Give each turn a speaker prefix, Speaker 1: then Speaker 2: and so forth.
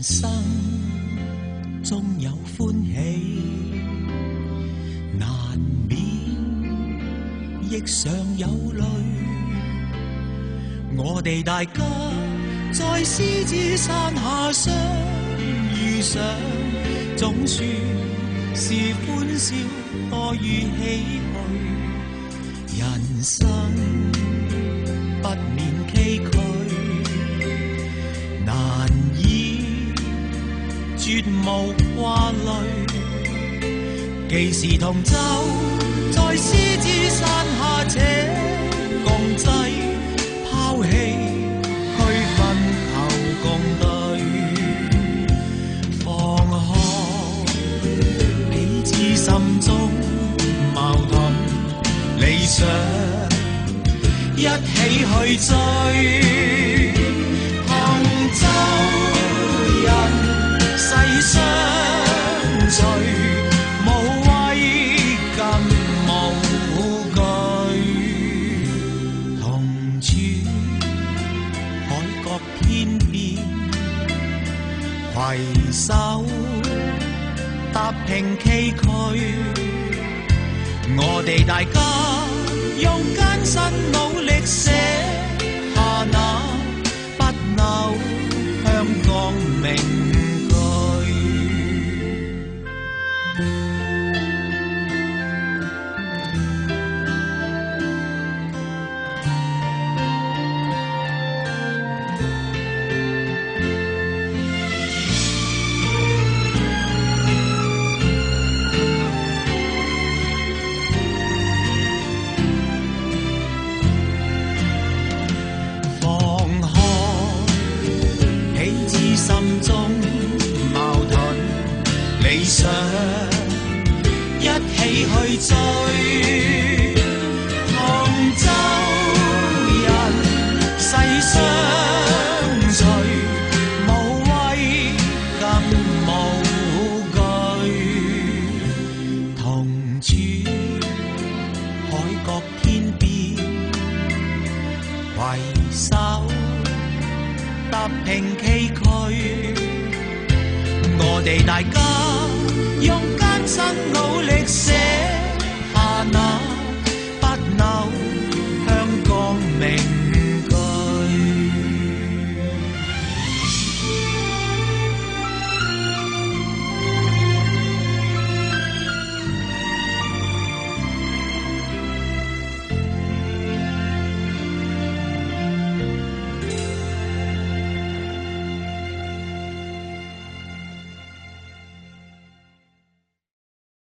Speaker 1: 生終有歡喜，難免亦常有淚。我哋大家在獅子山下相遇上，總算是歡笑多於唏噓。人生不免崎嶇，難以絕無掛慮。既是同舟在獅子山下這共濟，拋棄區分求共對，放開彼此心中矛盾理想，一起去追。同舟人世相隨，無畏更無懼。同處海角天邊，攜手踏平崎嶇。我哋大家用艱辛努力寫下那不朽香港名句。心中矛盾理想，一起去追。同舟人世相隨，無畏更無懼。同處海角天邊，攜手踏平崎嶇。我哋大家用艱辛努力寫下那不朽香港名。